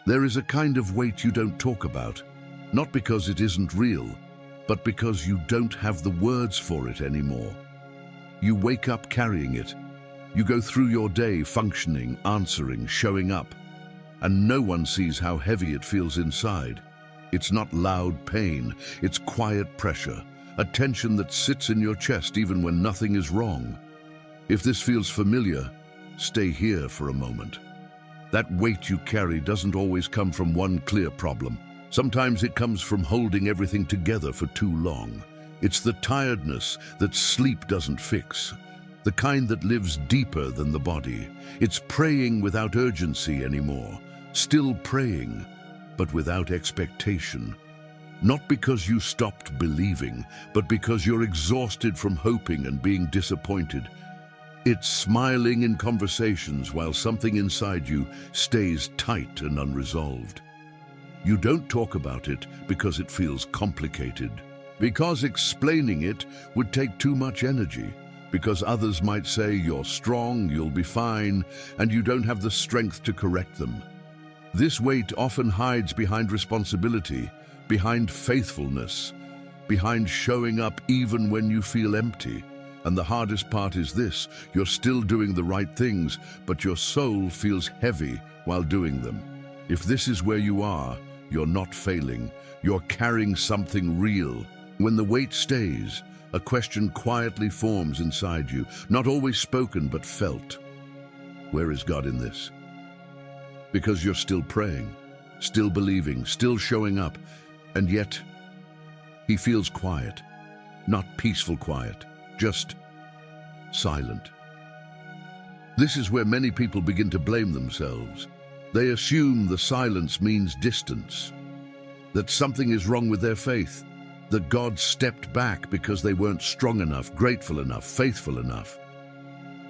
There is a kind of weight you don't talk about, not because it isn't real, but because you don't have the words for it anymore. You wake up carrying it. You go through your day functioning, answering, showing up, and no one sees how heavy it feels inside. It's not loud pain, it's quiet pressure, a tension that sits in your chest even when nothing is wrong. If this feels familiar, stay here for a moment. That weight you carry doesn't always come from one clear problem. Sometimes it comes from holding everything together for too long. It's the tiredness that sleep doesn't fix, the kind that lives deeper than the body. It's praying without urgency anymore, still praying, but without expectation. Not because you stopped believing, but because you're exhausted from hoping and being disappointed. It's smiling in conversations while something inside you stays tight and unresolved. You don't talk about it because it feels complicated, because explaining it would take too much energy, because others might say you're strong, you'll be fine, and you don't have the strength to correct them. This weight often hides behind responsibility, behind faithfulness, behind showing up even when you feel empty. And the hardest part is this: you're still doing the right things, but your soul feels heavy while doing them. If this is where you are, you're not failing. You're carrying something real. When the weight stays, a question quietly forms inside you, not always spoken but felt. Where is God in this? Because you're still praying, still believing, still showing up, and yet he feels quiet. Not peaceful quiet, just silent. This is where many people begin to blame themselves. They assume the silence means distance, that something is wrong with their faith, that God stepped back because they weren't strong enough, grateful enough, faithful enough.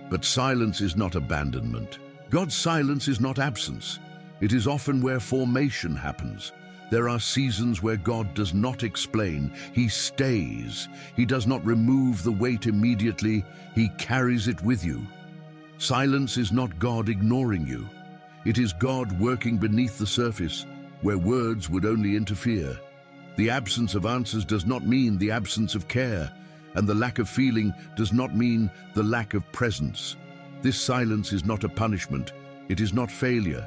But silence is not abandonment. God's silence is not absence. It is often where formation happens. There are seasons where God does not explain, he stays. He does not remove the weight immediately, he carries it with you. Silence is not God ignoring you. It is God working beneath the surface, where words would only interfere. The absence of answers does not mean the absence of care, and the lack of feeling does not mean the lack of presence. This silence is not a punishment. It is not failure.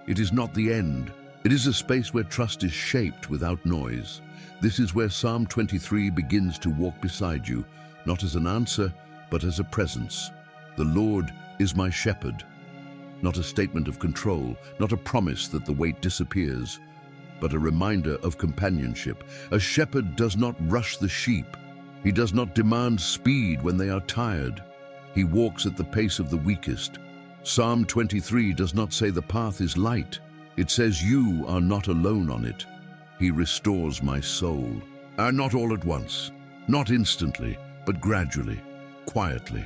It is not the end. It is a space where trust is shaped without noise. This is where Psalm 23 begins to walk beside you, not as an answer, but as a presence. The Lord is my shepherd. Not a statement of control, not a promise that the weight disappears, but a reminder of companionship. A shepherd does not rush the sheep. He does not demand speed when they are tired. He walks at the pace of the weakest. Psalm 23 does not say the path is light. It says you are not alone on it. He restores my soul. Not all at once, not instantly, but gradually, quietly.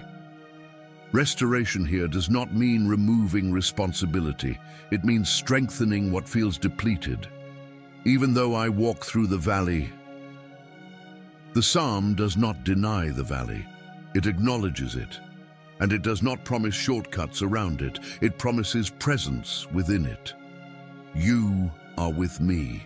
Restoration here does not mean removing responsibility. It means strengthening what feels depleted. Even though I walk through the valley, the psalm does not deny the valley. It acknowledges it. And it does not promise shortcuts around it. It promises presence within it. You are with me.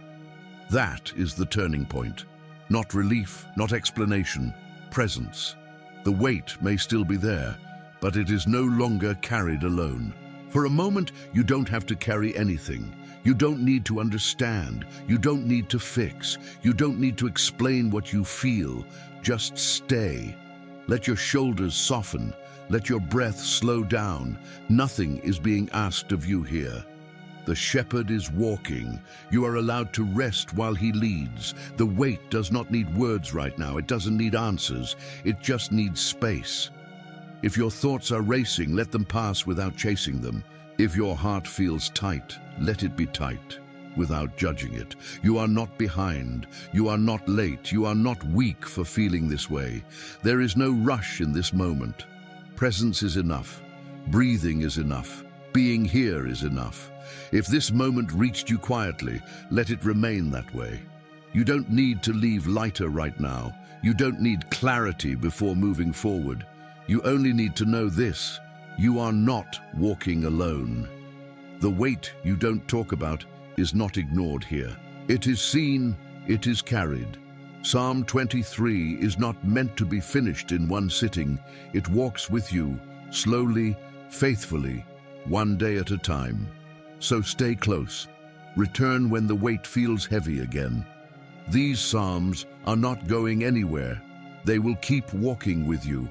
That is the turning point. Not relief, not explanation, presence. The weight may still be there, but it is no longer carried alone. For a moment, you don't have to carry anything. You don't need to understand. You don't need to fix. You don't need to explain what you feel. Just stay. Let your shoulders soften. Let your breath slow down. Nothing is being asked of you here. The shepherd is walking. You are allowed to rest while he leads. The weight does not need words right now. It doesn't need answers. It just needs space. If your thoughts are racing, let them pass without chasing them. If your heart feels tight, let it be tight, without judging it. You are not behind. You are not late. You are not weak for feeling this way. There is no rush in this moment. Presence is enough. Breathing is enough. Being here is enough. If this moment reached you quietly, let it remain that way. You don't need to leave lighter right now. You don't need clarity before moving forward. You only need to know this: you are not walking alone. The weight you don't talk about is not ignored here. It is seen, it is carried. Psalm 23 is not meant to be finished in one sitting. It walks with you, slowly, faithfully, one day at a time. So stay close. Return when the weight feels heavy again. These psalms are not going anywhere. They will keep walking with you,